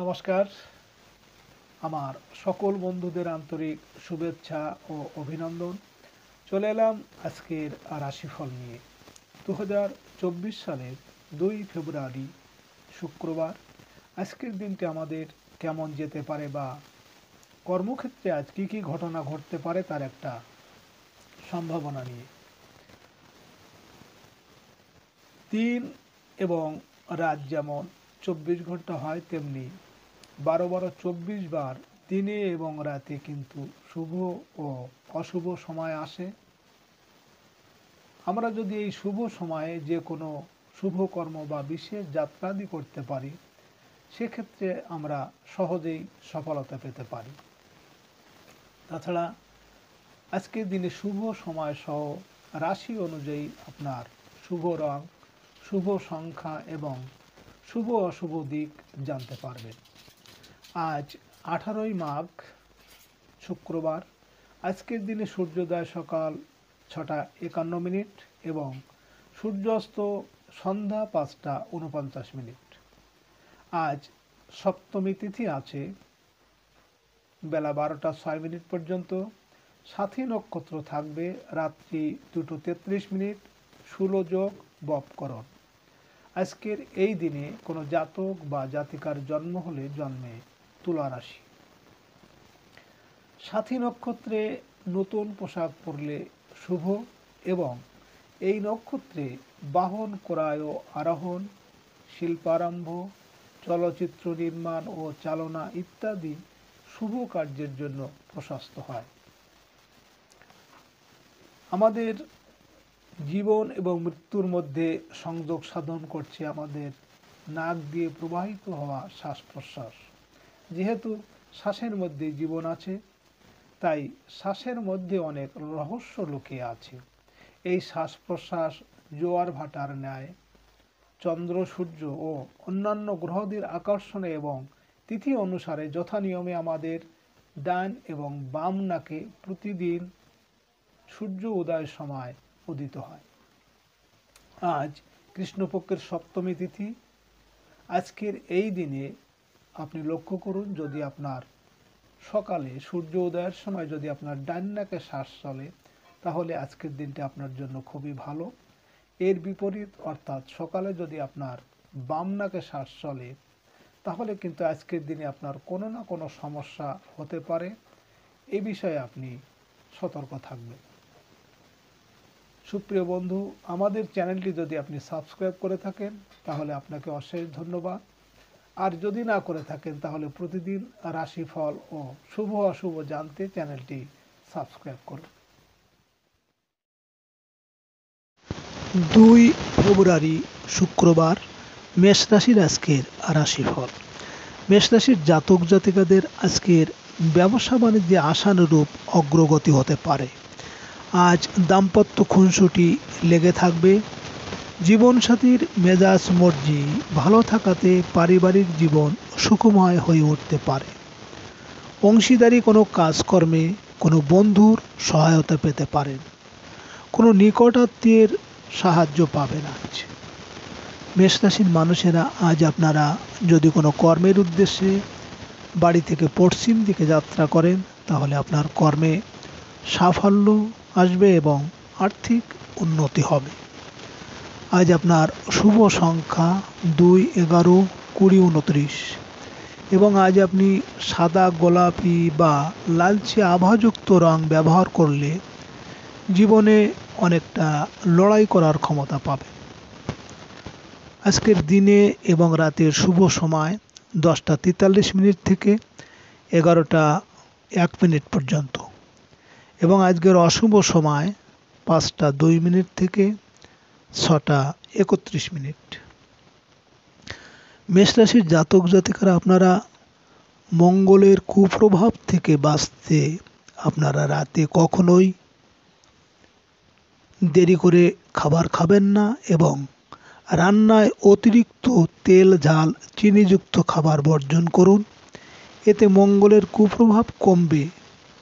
নমস্কার। আমার সকল বন্ধুদের আন্তরিক শুভেচ্ছা ও অভিনন্দন। চলে এলাম আজকের রাশিফল নিয়ে। 2024 সালের 2 ফেব্রুয়ারি শুক্রবার। আজকের দিনটি আমাদের কেমন যেতে পারে বা কর্মক্ষেত্রে আজ কী কী ঘটনা ঘটতে পারে তার একটা সম্ভাবনা নিয়ে। দিন এবং রাত যেমন 24 ঘন্টা হয়, তেমনি 12-24 বার দিনে এবং রাতে কিন্তু শুভ ও অশুভ সময় আসে। আমরা যদি এই শুভ সময়ে যে কোনো শুভ কর্ম বা বিশেষ যাত্রাদি করতে পারি, সেক্ষেত্রে আমরা সহজেই সফলতা পেতে পারি। তাছাড়া আজকের দিনে শুভ সময় সহ রাশি অনুযায়ী আপনার শুভ রং, শুভ সংখ্যা এবং শুভ অশুভ দিক জানতে পারবেন। আজ 18ই মাঘ শুক্রবার। আজকের দিনে সূর্যোদয় সকাল 6:51 এবং সূর্যাস্ত সন্ধ্যা 5:49। আজ সপ্তমী তিথি আছে বেলা 12:06 পর্যন্ত। সাথী নক্ষত্র থাকবে রাত্রি 2:33, শূলযোগ বপকরণ। আজকের এই দিনে কোনো জাতক বা জাতিকার জন্ম হলে জন্মে তুলা রাশি। সাথী নক্ষত্রে নতুন পোশাক পরলে শুভ এবং এই নক্ষত্রে বাহন ক্রয় ও আরোহণ, শিল্পারম্ভ, চলচ্চিত্র নির্মাণ ও চালনা ইত্যাদি শুভ কার্যের জন্য প্রশস্ত হয়। আমাদের জীবন এবং মৃত্যুর মধ্যে সংযোগ সাধন করছে আমাদের নাক দিয়ে প্রবাহিত হওয়া শ্বাস প্রশ্বাস। যেহেতু শ্বাসের মধ্যে জীবন আছে, তাই শ্বাসের মধ্যে অনেক রহস্য লুকিয়ে আছে। এই শ্বাস প্রশ্বাস জোয়ার ভাটার ন্যায় চন্দ্র, সূর্য ও অন্যান্য গ্রহদের আকর্ষণে এবং তিথি অনুসারে যথানিয়মে আমাদের ডান এবং বাম নাকে প্রতিদিন সূর্য উদয়ের সময় উদিত হয়। আজ কৃষ্ণপক্ষের সপ্তমী তিথি। আজকের এই দিনে আপনি লক্ষ্য করুন, যদি আপনার সকালে সূর্য উদয়ের সময় যদি আপনার ডান নাকে শ্বাস চলে, তাহলে আজকের দিনটা আপনার জন্য খুবই ভালো। এর বিপরীত অর্থাৎ সকালে যদি আপনার বাম নাকে শ্বাস চলে, তাহলে কিন্তু আজকের দিনে আপনার কোনো না কোনো সমস্যা হতে পারে। এ বিষয়ে আপনি সতর্ক থাকবেন। সুপ্রিয় বন্ধু, আমাদের চ্যানেলটি যদি আপনি সাবস্ক্রাইব করে থাকেন, তাহলে আপনাকে অশেষ ধন্যবাদ। আর যদি না করে থাকেন, তাহলে প্রতিদিন রাশিফল ও শুভ অশুভ জানতে চ্যানেলটি সাবস্ক্রাইব করুন। 2 ফেব্রুয়ারি শুক্রবার, মেষ রাশির আজকের রাশিফল। মেষ রাশির জাতক জাতিকাদের আজকের ব্যবসা বাণিজ্যে আশানুরূপ অগ্রগতি হতে পারে। আজ দাম্পত্য খুনসুটি লেগে থাকবে। জীবনসাথীর মেজাজ মর্জি ভালো থাকাতে পারিবারিক জীবন সুখময় হয়ে উঠতে পারে। অংশীদারি কোনো কাজকর্মে কোনো বন্ধুর সহায়তা পেতে পারেন। কোনো নিকটাত্মীয়ের সাহায্য পাবেন আজ। মেষ রাশির মানুষেরা আজ আপনারা যদি কোনো কর্মের উদ্দেশ্যে বাড়ি থেকে পশ্চিম দিকে যাত্রা করেন, তাহলে আপনার কর্মে সাফল্য আসবে এবং আর্থিক উন্নতি হবে। আজ আপনার শুভ সংখ্যা 2, 11, 20, 29 এবং আজ আপনি সাদা, গোলাপি বা লালচে আভাযুক্ত রং ব্যবহার করলে জীবনে অনেকটা লড়াই করার ক্ষমতা পাবেন। আজকের দিনে এবং রাতের শুভ সময় 10:43 থেকে 11:01 পর্যন্ত এবং আজকের অশুভ সময় 5:02 থেকে 6:31। মেষ রাশির জাতক জাতিকারা আপনারা মঙ্গলের কুপ্রভাব থেকে বাঁচতে আপনারা রাতে কখনোই দেরি করে খাবার খাবেন না এবং রান্নায় অতিরিক্ত তেল, ঝাল, চিনিযুক্ত খাবার বর্জন করুন। এতে মঙ্গলের কুপ্রভাব কমবে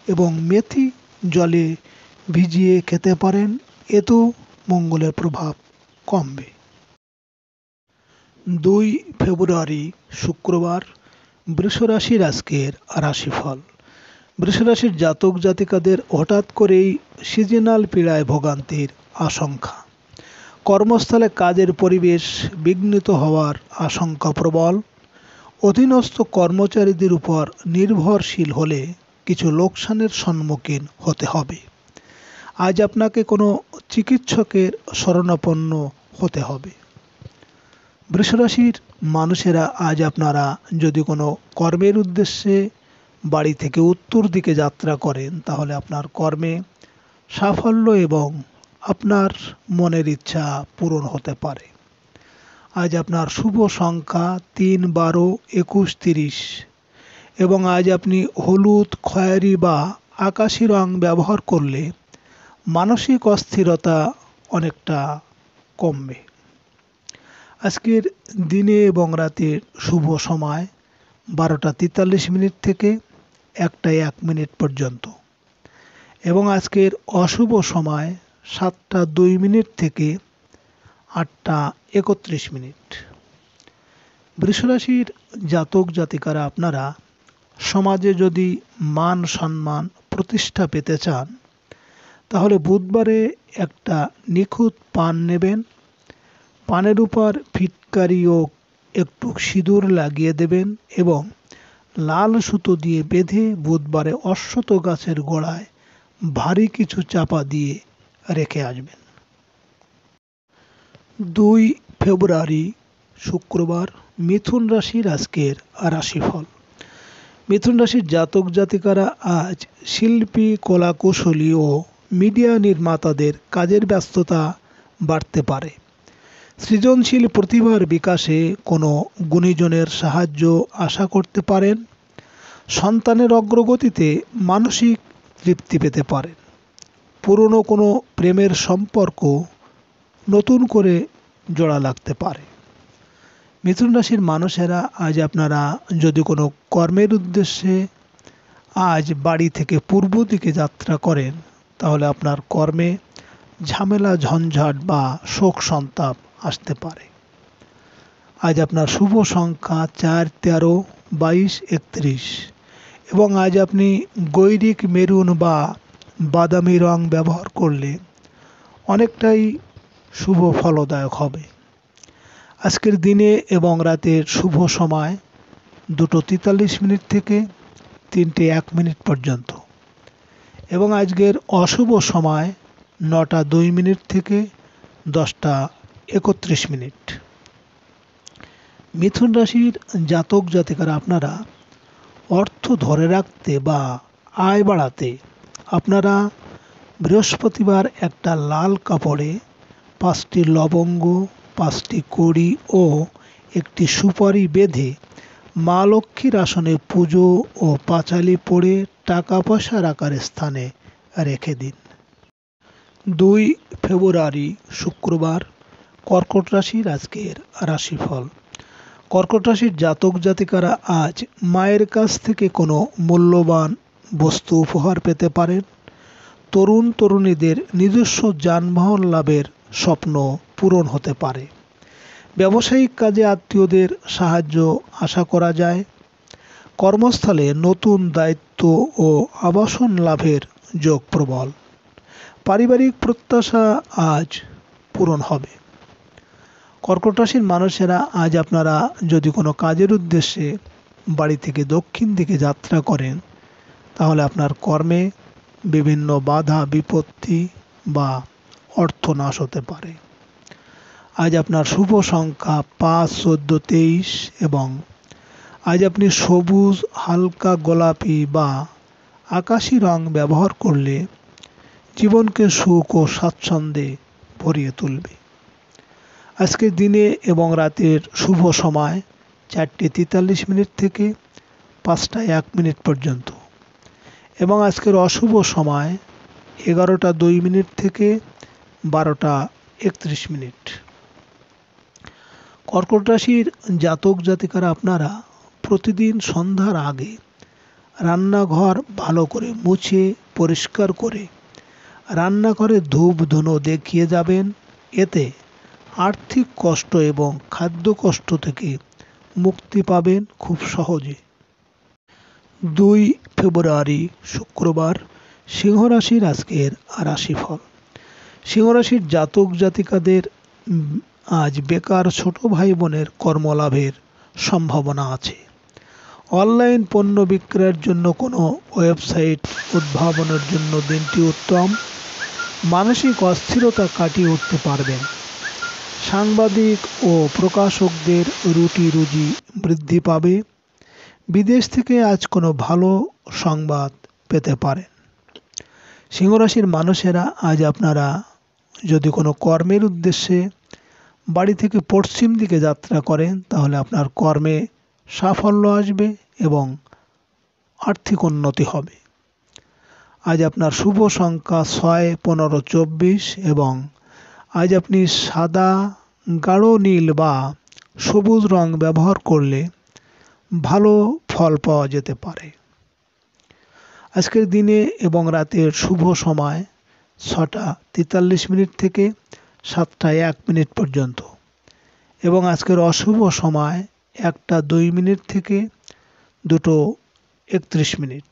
এবং মেথি জলে ভিজিয়ে খেতে পারেন, এতেও মঙ্গলের প্রভাব কমবে। 2 ফেব্রুয়ারি শুক্রবার, বৃষরাশির আজকের রাশিফল। বৃষরাশির জাতক জাতিকাদের হঠাৎ করেই সিজনাল পীড়ায় ভোগান্তির আশঙ্কা। কর্মস্থলে কাজের পরিবেশ বিঘ্নিত হওয়ার আশঙ্কা প্রবল। অধীনস্থ কর্মচারীদের উপর নির্ভরশীল হলে কিছু লোকসানের সম্মুখীন হতে হবে। আজ আপনাকে কোনো চিকিৎসকের শরণাপন্ন হতে হবে। বৃষরাশির মানুষেরা আজ আপনারা যদি কোনো কর্মের উদ্দেশ্যে বাড়ি থেকে উত্তর দিকে যাত্রা করেন, তাহলে আপনার কর্মে সাফল্য এবং আপনার মনের ইচ্ছা পূরণ হতে পারে। আজ আপনার শুভ সংখ্যা 3, 12, 21, 30 এবং আজ আপনি হলুদ, খয়েরি বা আকাশি রং ব্যবহার করলে মানসিক অস্থিরতা অনেকটা কমবে। আজকের দিনে এবং রাতের শুভ সময় 12:43 থেকে 1:01 পর্যন্ত এবং আজকের অশুভ সময় 7:02 থেকে 8:31। বৃষরাশির জাতক জাতিকারা আপনারা সমাজে যদি মান সম্মান প্রতিষ্ঠা পেতে চান, তাহলে বুধবারে একটা নিখুঁত পান নেবেন, পানের উপর ফিটকারি ও একটু সিঁদুর লাগিয়ে দেবেন এবং লাল সুতো দিয়ে বেঁধে বুধবারে অশ্বত্থ গাছের গোড়ায় ভারী কিছু চাপা দিয়ে রেখে আসবেন। 2 ফেব্রুয়ারি শুক্রবার মিথুন রাশির আজকের রাশিফল। মিথুন রাশির জাতক জাতিকারা আজ শিল্পী, কলাকুশলী ও মিডিয়া নির্মাতাদের কাজের ব্যস্ততা বাড়তে পারে। সৃজনশীল প্রতিভার বিকাশে কোনো গুণীজনের সাহায্য আশা করতে পারেন। সন্তানের অগ্রগতিতে মানসিক তৃপ্তি পেতে পারেন। পুরনো কোনো প্রেমের সম্পর্ক নতুন করে জোড়া লাগতে পারে। মিথুন রাশির মানুষেরা আজ আপনারা যদি কোনো কর্মের উদ্দেশ্যে আজ বাড়ি থেকে পূর্ব দিকে যাত্রা করেন, তাহলে আপনার কর্মে ঝামেলা, ঝঞ্ঝাট বা শোক সন্তাপ আসতে পারে। আজ আপনার শুভ সংখ্যা 4, 13, 22, 31 এবং আজ আপনি গৈরিক মেরুন বা বাদামি রং ব্যবহার করলে অনেকটাই শুভ ফলদায়ক হবে। আজকের দিনে এবং রাতের শুভ সময় 2:43 থেকে 3:01 পর্যন্ত এবং আজকের অশুভ সময় 9:02 থেকে 10:31। মিথুন রাশির জাতক জাতিকারা আপনারা অর্থ ধরে রাখতে বা আয় বাড়াতে আপনারা বৃহস্পতিবার একটা লাল কাপড়ে 5টি লবঙ্গ, 5টি কড়ি ও একটি সুপারি বেঁধে মা লক্ষ্মীর আসনে পুজো ও পাঁচালি পড়ে টাকা পয়সা রাখার স্থানে রেখে দিন। 2 ফেব্রুয়ারি শুক্রবার কর্কট রাশির আজকের রাশিফল। কর্কট রাশির জাতক জাতিকারা আজ মায়ের কাছ থেকে কোনো মূল্যবান বস্তু উপহার পেতে পারেন। তরুণ তরুণীদের নিজস্ব যানবাহন লাভের স্বপ্ন পূরণ হতে পারে। ব্যবসায়িক কাজে আত্মীয়দের সাহায্য আশা করা যায়। কর্মস্থলে নতুন দায়িত্ব ও আবাসন লাভের যোগ প্রবল। পারিবারিক প্রত্যাশা আজ পূরণ হবে। কর্কট রাশির মানুষেরা আজ আপনারা যদি কোনো কাজের উদ্দেশ্যে বাড়ি থেকে দক্ষিণ দিকে যাত্রা করেন, তাহলে আপনার কর্মে বিভিন্ন বাধা বিপত্তি বা অর্থনাশ হতে পারে। আজ আপনার শুভ সংখ্যা 5, 14, 23 এবং আজ আপনি সবুজ, হালকা গোলাপি বা আকাশি রং ব্যবহার করলে জীবনকে সুখ ও স্বাচ্ছন্দ্যে ভরিয়ে তুলবে। আজকের দিনে এবং রাতের শুভ সময় 4:43 থেকে 5:01 পর্যন্ত এবং আজকের অশুভ সময় 11:02 থেকে 12:31। কর্কট রাশির জাতক জাতিকারা আপনারা প্রতিদিন সন্ধ্যার আগে রান্নাঘর ভালো করে মুছে পরিষ্কার করে রান্নাঘরে ধূপ ধুনো দেখিয়ে যাবেন। এতে আর্থিক কষ্ট এবং খাদ্য কষ্ট থেকে মুক্তি পাবেন খুব সহজে। ফেব্রুয়ারি শুক্রবার সিংহ রাশির আজকের রাশিফল। সিংহ রাশির জাতক জাতিকাদের আজ বেকার ছোট ভাই বোনের কর্মলাভের সম্ভাবনা আছে। অনলাইন পণ্য বিক্রয়ের জন্য কোনো ওয়েবসাইট উদ্ভাবনের জন্য দিনটি উত্তম। মানসিক অস্থিরতা কাটিয়ে উঠতে পারবেন। সাংবাদিক ও প্রকাশকদের রুটি রুজি বৃদ্ধি পাবে। বিদেশ থেকে আজ কোনো ভালো সংবাদ পেতে পারেন। সিংহ রাশির মানুষেরা আজ আপনারা যদি কোনো কর্মের উদ্দেশ্যে বাড়ি থেকে পশ্চিম দিকে যাত্রা করেন তাহলে আপনার কর্মে সাফল্য আসবে এবং আর্থিক উন্নতি হবে। আজ আপনার শুভ সংখ্যা 6, 15, 24 এবং আজ আপনি সাদা, গাঢ় নীল বা সবুজ রং ব্যবহার করলে ভালো ফল পাওয়া যেতে পারে। আজকের দিনে এবং রাতের শুভ সময় 6:43 থেকে 7:01 পর্যন্ত এবং আজকের অশুভ সময় 1:02 থেকে 2:31।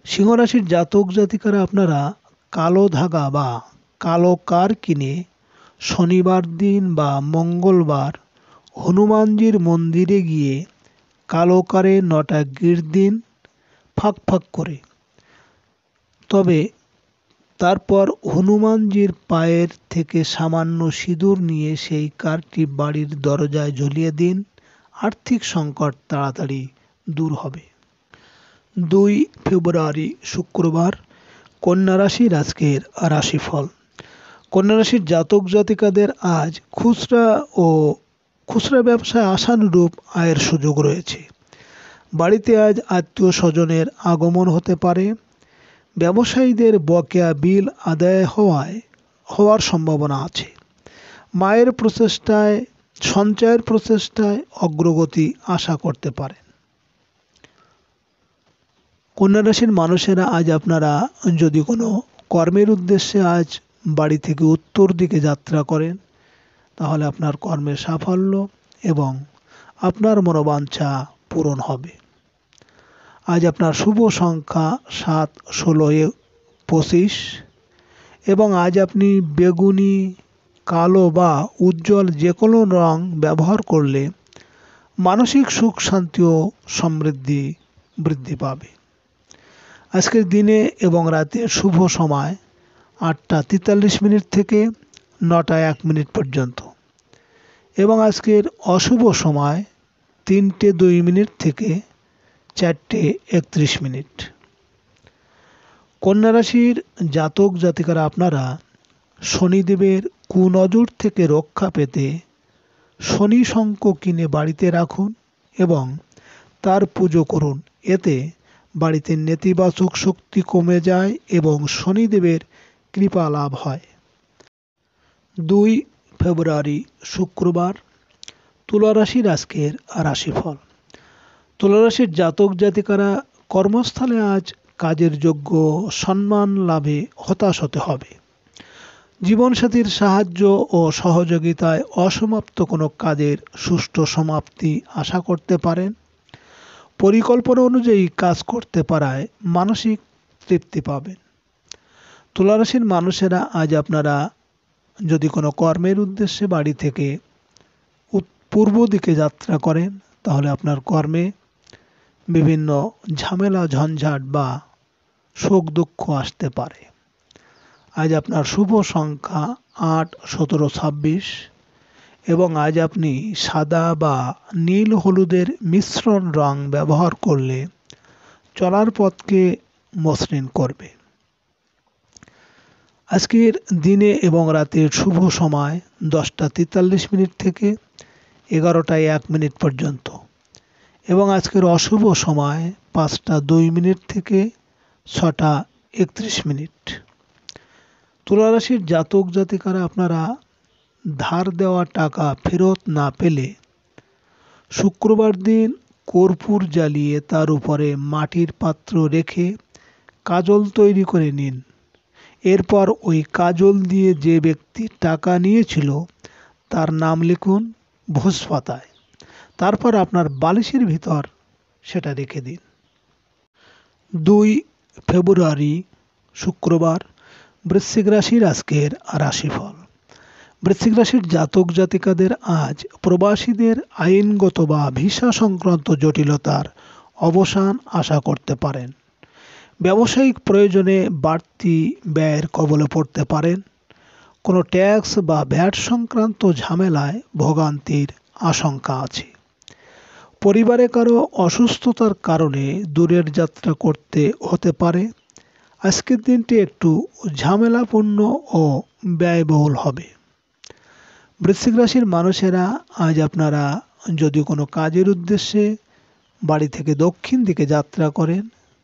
সিংহ রাশির জাতক জাতিকারা আপনারা কালো ধাগা বা কালো কার কিনে শনিবার দিন বা মঙ্গলবার হনুমানজির মন্দিরে গিয়ে কালো কারে 9টা গির দিন ফাঁক ফাঁক করে। তবে তারপর হনুমানজির পায়ের থেকে সামান্য সিঁদুর নিয়ে সেই কারটি বাড়ির দরজায় ঝুলিয়ে দিন। আর্থিক সংকট তাড়াতাড়ি দূর হবে। 2 ফেব্রুয়ারি শুক্রবার কন্যা রাশির আজকের রাশিফল। কন্যা রাশির জাতক জাতিকাদের আজ খুচরা ব্যবসায় আশানুরূপ আয়ের সুযোগ রয়েছে। বাড়িতে আজ আত্মীয় স্বজনের আগমন হতে পারে। ব্যবসায়ীদের বকেয়া বিল আদায় হওয়ার সম্ভাবনা আছে। মায়ের প্রচেষ্টায় সঞ্চয়ের প্রচেষ্টায় অগ্রগতি আশা করতে পারেন। কন্যা রাশির মানুষেরা আজ আপনারা যদি কোনো কর্মের উদ্দেশ্যে আজ বাড়ি থেকে উত্তর দিকে যাত্রা করেন তাহলে আপনার কর্মে সাফল্য এবং আপনার মনোবাঞ্ছা পূরণ হবে। আজ আপনার শুভ সংখ্যা 7, 16, 25 এবং আজ আপনি বেগুনি, কালো বা উজ্জ্বল যে কোনো রং ব্যবহার করলে মানসিক সুখ শান্তি ও সমৃদ্ধি বৃদ্ধি পাবে। আজকের দিনে এবং রাতে শুভ সময় 8:43 থেকে 9:01 পর্যন্ত এবং আজকের অশুভ সময় 3:02 থেকে 4:31। কন্যা রাশির জাতক জাতিকারা আপনারা শনিদেবের কুনজর থেকে রক্ষা পেতে শনি শঙ্খ কিনে বাড়িতে রাখুন এবং তার পুজো করুন। এতে বাড়িতে নেতিবাচক শক্তি কমে যায় এবং শনিদেবের কৃপা লাভ হয়। 2 ফেব্রুয়ারি শুক্রবার তুলা রাশির আজকের রাশিফল। তুলা রাশির জাতক জাতিকারা কর্মস্থলে আজ কাজের যোগ্য সম্মান লাভে হতাশ হতে হবে। জীবনসাথীর সাহায্য ও সহযোগিতায় অসমাপ্ত কোনো কাজের সুষ্ঠু সমাপ্তি আশা করতে পারেন। পরিকল্পনা অনুযায়ী কাজ করতে পারায় মানসিক তৃপ্তি পাবেন। তুলা রাশির মানুষেরা আজ আপনারা যদি কোনো কর্মের উদ্দেশ্যে বাড়ি থেকে পূর্ব দিকে যাত্রা করেন তাহলে আপনার কর্মে বিভিন্ন ঝামেলা ঝঞ্ঝাট বা শোক দুঃখ আসতে পারে। আজ আপনার শুভ সংখ্যা 8, 17, 26 এবং আজ আপনি সাদা বা নীল হলুদের মিশ্রণ রং ব্যবহার করলে চলার পথকে মসৃণ করবে। আজকের দিনে এবং রাতের শুভ সময় 10:43 থেকে 11:01 পর্যন্ত এবং আজকের অশুভ সময় 5:02 থেকে 6:31। তুলা রাশির জাতক জাতিকারা আপনারা ধার দেওয়া টাকা ফেরত না পেলে শুক্রবার দিন কর্পূর জ্বালিয়ে তার উপরে মাটির পাত্র রেখে কাজল তৈরি করে নিন। এরপর ওই কাজল দিয়ে যে ব্যক্তি টাকা নিয়েছিল তার নাম লিখুন ভোজ পাতায়। তারপর আপনার বালিশের ভিতর সেটা রেখে দিন। 2 ফেব্রুয়ারি শুক্রবার বৃশ্চিক রাশির আজকের রাশিফল। বৃশ্চিক রাশির জাতক জাতিকাদের আজ প্রবাসীদের আইনগত বা ভিসা সংক্রান্ত জটিলতার অবসান আশা করতে পারেন। ব্যবসায়িক প্রয়োজনে বাড়তি ব্যয়ের কবলে পড়তে পারেন। কোনো ট্যাক্স বা ভ্যাট সংক্রান্ত ঝামেলায় ভোগান্তির আশঙ্কা আছে। পরিবারে কারো অসুস্থতার কারণে দূরের যাত্রা করতে হতে পারে। আজকের দিনটি একটু ঝামেলাপূর্ণ ও ব্যয়বহুল হবে। বৃশ্চিক রাশির মানুষেরা আজ আপনারা যদি কোনো কাজের উদ্দেশ্যে বাড়ি থেকে দক্ষিণ দিকে যাত্রা করেন,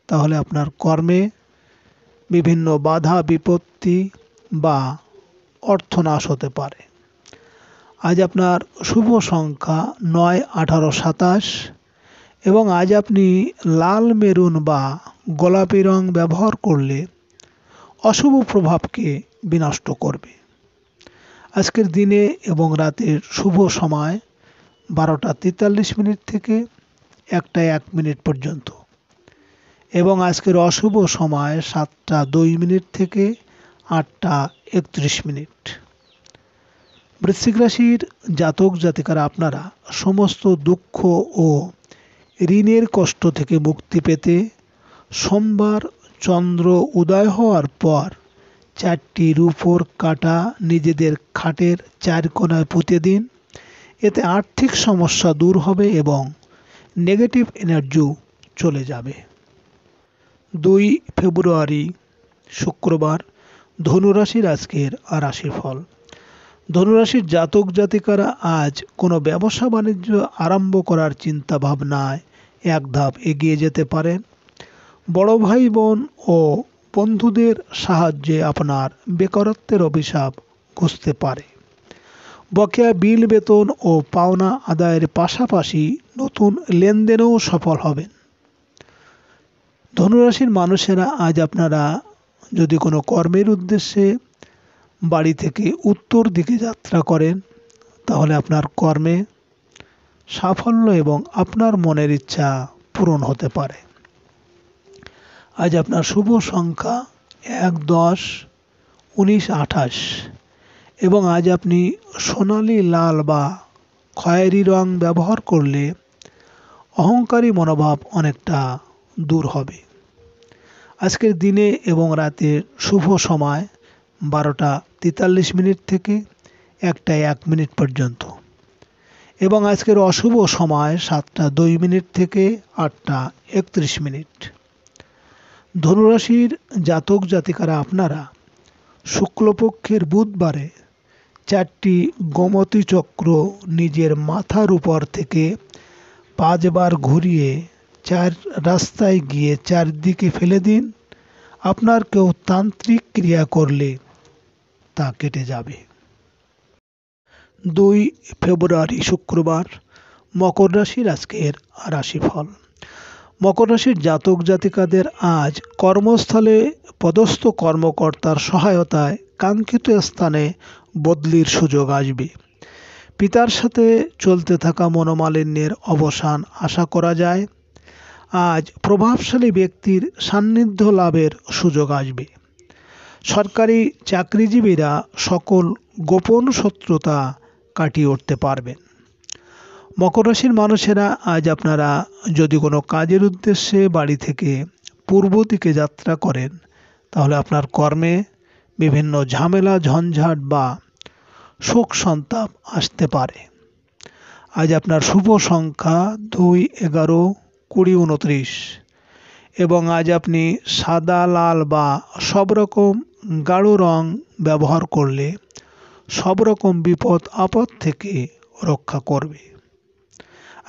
তাহলে আপনার কর্মে বিভিন্ন বাধা বিপত্তি বা অর্থনাশ হতে পারে। আজ আপনার শুভ সংখ্যা 9, 18, 27 এবং আজ আপনি লাল, মেরুন বা গোলাপি রং ব্যবহার করলে অশুভ প্রভাবকে বিনষ্ট করবে। আজকের দিনে এবং রাতের শুভ সময় 12টা 43 মিনিট থেকে 1টা 1 মিনিট পর্যন্ত এবং আজকের অশুভ সময় 7টা 2 মিনিট থেকে 8টা 31 মিনিট। বৃশ্চিক রাশির জাতক জাতিকারা আপনারা সমস্ত দুঃখ ও ঋণের কষ্ট থেকে মুক্তি পেতে সোমবার চন্দ্র উদয় হওয়ার পর 4টি রূপোর কাঁটা নিজেদের খাটের 4 কোণায় পুঁতে দিন। এতে আর্থিক সমস্যা দূর হবে এবং নেগেটিভ এনার্জি চলে যাবে। 2 ফেব্রুয়ারি শুক্রবার ধনুরাশির আজকের রাশিফল। ধনুরাশির জাতক জাতিকারা আজ কোনো ব্যবসা বাণিজ্য আরম্ভ করার চিন্তা ভাবনায় এক ধাপ এগিয়ে যেতে পারেন। বড় ভাই বোন ও বন্ধুদের সাহায্যে আপনার বেকারত্বের অভিশাপ ঘুচতে পারে। বকেয়া বিল, বেতন ও পাওনা আদায়ের পাশাপাশি নতুন লেনদেনেও সফল হবেন। ধনুরাশির মানুষেরা আজ আপনারা যদি কোনো কর্মের উদ্দেশ্যে বাড়ি থেকে উত্তর দিকে যাত্রা করেন, তাহলে আপনার কর্মে সাফল্য এবং আপনার মনের ইচ্ছা পূরণ হতে পারে। আজ আপনার শুভ সংখ্যা 1, 10, 19, 28 এবং আজ আপনি সোনালি, লাল বা খয়েরি রং ব্যবহার করলে অহংকারী মনোভাব অনেকটা দূর হবে। আজকের দিনে এবং রাতের শুভ সময় 12টা 43 মিনিট থেকে 1টা 1 মিনিট পর্যন্ত এবং আজকের অশুভ সময় 7টা 2 মিনিট থেকে 8টা 31 মিনিট। ধনুরাশির জাতক জাতিকারা আপনারা শুক্লপক্ষের বুধবারে 4টি গোমতী চক্র নিজের মাথার উপর থেকে 5 বার ঘুরিয়ে 4 রাস্তায় গিয়ে 4 দিকে ফেলে দিন। আপনার কেউ তান্ত্রিক ক্রিয়া করলে তা কেটে যাবে। 2 ফেব্রুয়ারি শুক্রবার মকর রাশির আজকের রাশিফল। মকর রাশির জাতক জাতিকাদের আজ কর্মস্থলে পদস্থ কর্মকর্তার সহায়তায় কাঙ্ক্ষিত স্থানে বদলির সুযোগ আসবে। পিতার সাথে চলতে থাকা মনোমালিন্যের অবসান আশা করা যায়। আজ প্রভাবশালী ব্যক্তির সান্নিধ্য লাভের সুযোগ আসবে। সরকারি চাকরিজীবীরা সকল গোপন শত্রুতা কাটিয়ে উঠতে পারবেন। মকর রাশির মানুষেরা আজ আপনারা যদি কোনো কাজের উদ্দেশ্যে বাড়ি থেকে পূর্ব দিকে যাত্রা করেন, তাহলে আপনার কর্মে বিভিন্ন ঝামেলা, ঝঞ্ঝাট বা শোক সন্তাপ আসতে পারে। আজ আপনার শুভ সংখ্যা 2, 11, 20, 29 এবং আজ আপনি সাদা, লাল বা সব রকম গাঢ় রং ব্যবহার করলে সব রকম বিপদ আপদ থেকে রক্ষা করবে।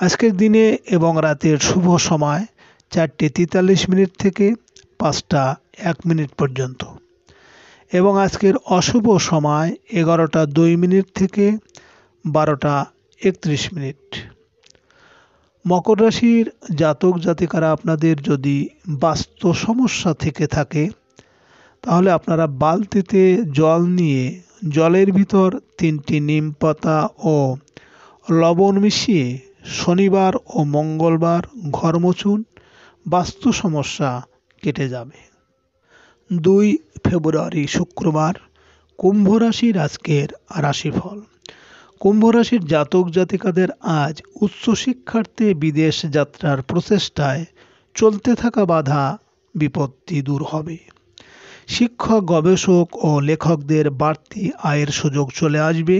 আজকের দিনে এবং রাতের শুভ সময় 4টে 43 মিনিট থেকে 5টা 1 মিনিট পর্যন্ত এবং আজকের অশুভ সময় 11টা 2 মিনিট থেকে 12টা 31 মিনিট। মকর রাশির জাতক জাতিকারা আপনাদের যদি বাস্তু সমস্যা থেকে থাকে, তাহলে আপনারা বালতিতে জল নিয়ে জলের ভিতর 3টি নিম পাতা ও লবণ মিশিয়ে শনিবার ও মঙ্গলবার ঘর মুছুন, বাস্তু সমস্যা কেটে যাবে। 2 ফেব্রুয়ারি শুক্রবার, কুম্ভ রাশির আজকের রাশিফল। কুম্ভ রাশির জাতক জাতিকাদের আজ উচ্চশিক্ষার্থে বিদেশ যাত্রার প্রচেষ্টায় চলতে থাকা বাধা বিপত্তি দূর হবে। শিক্ষক, গবেষক ও লেখকদের বাড়তি আয়ের সুযোগ চলে আসবে।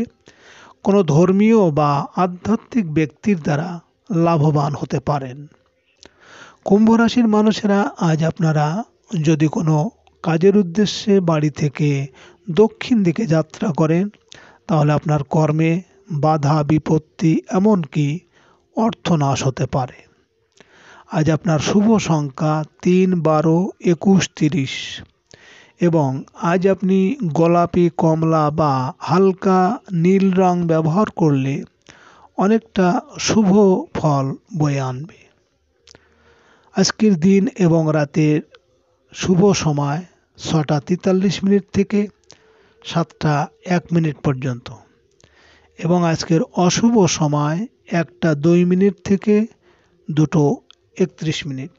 কোনো ধর্মীয় বা আধ্যাত্মিক ব্যক্তির দ্বারা লাভবান হতে পারেন। কুম্ভ রাশির মানুষেরা আজ আপনারা যদি কোনো কাজের উদ্দেশ্যে বাড়ি থেকে দক্ষিণ দিকে যাত্রা করেন, তাহলে আপনার কর্মে বাধা বিপত্তি এমনকি অর্থনাশ হতে পারে। আজ আপনার শুভ সংখ্যা 3, 12, 21, 30 এবং আজ আপনি গোলাপি, কমলা বা হালকা নীল রং ব্যবহার করলে অনেকটা শুভ ফল বয়ে আনবে। আজকের দিন এবং রাতের শুভ সময় 6টা 43 মিনিট থেকে 7টা 1 মিনিট পর্যন্ত এবং আজকের অশুভ সময় 1টা 2 মিনিট থেকে 2টো 31 মিনিট।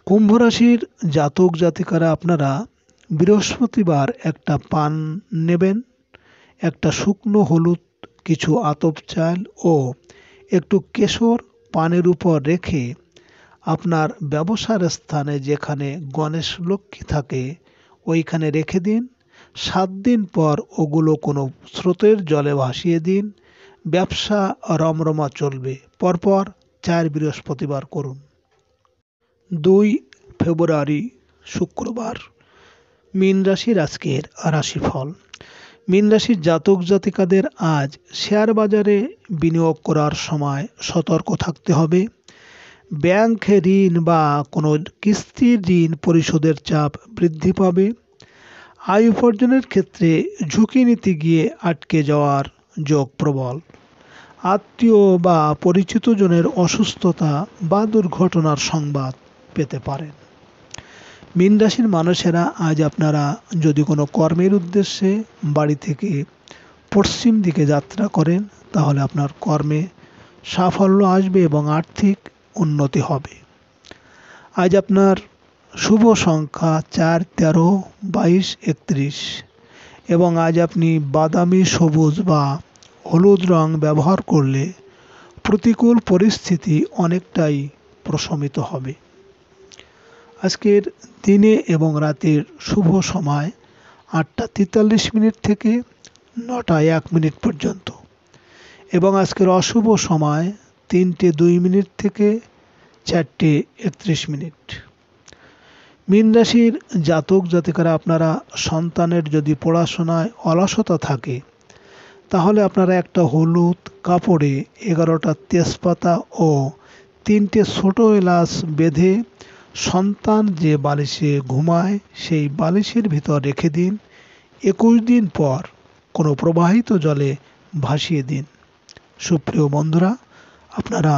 কুম্ভ রাশির জাতক জাতিকারা আপনারা বৃহস্পতিবার একটা পান নেবেন, একটা শুকনো হলুদ, কিছু আতপ চাল ও একটু কেশর পানের উপর রেখে আপনার ব্যবসার স্থানে যেখানে গণেশ লক্ষ্মী থাকে ওইখানে রেখে দিন। 7 দিন পর ওগুলো কোনো স্রোতের জলে ভাসিয়ে দিন। ব্যবসা রমরমা চলবে। পরপর 4 বৃহস্পতিবার করুন। 2 ফেব্রুয়ারি শুক্রবার, মীন রাশির আজকের রাশিফল। মীন রাশির জাতক জাতিকাদের আজ শেয়ার বাজারে বিনিয়োগ করার সময় সতর্ক থাকতে হবে। ব্যাংক ঋণ বা কোনো কিস্তির ঋণ পরিশোধের চাপ বৃদ্ধি পাবে। আয় উপার্জনের ক্ষেত্রে ঝুঁকি নিতে গিয়ে আটকে যাওয়ার যোগ প্রবল। আত্মীয় বা পরিচিতজনের অসুস্থতা বা দুর্ঘটনার সংবাদ পেতে পারেন। মীন রাশির মানুষেরা আজ আপনারা যদি কোনো কর্মের উদ্দেশ্যে বাড়ি থেকে পশ্চিম দিকে যাত্রা করেন, তাহলে আপনার কর্মে সাফল্য আসবে এবং আর্থিক উন্নতি হবে। আজ আপনার শুভ সংখ্যা 4, 13, 22, 31 এবং আজ আপনি বাদামি, সবুজ বা হলুদ রং ব্যবহার করলে প্রতিকূল পরিস্থিতি অনেকটাই প্রশমিত হবে। আজকের দিনে এবং রাতের শুভ সময় 8টা 43 মিনিট থেকে 9টা 1 মিনিট পর্যন্ত এবং আজকের অশুভ সময় 3টে 2 মিনিট থেকে 4টে 31 মিনিট। মীন রাশির জাতক জাতিকারা আপনারা সন্তানের যদি পড়াশোনায় অলসতা থাকে, তাহলে আপনারা একটা হলুদ কাপড়ে 11টা তেজপাতা ও 3টে ছোট এলাচ বেঁধে সন্তান যে বালিশে ঘুমায় সেই বালিশের ভিতর রেখে দিন। 21 দিন পর কোনো প্রবাহিত জলে ভাসিয়ে দিন। সুপ্রিয় বন্ধুরা, আপনারা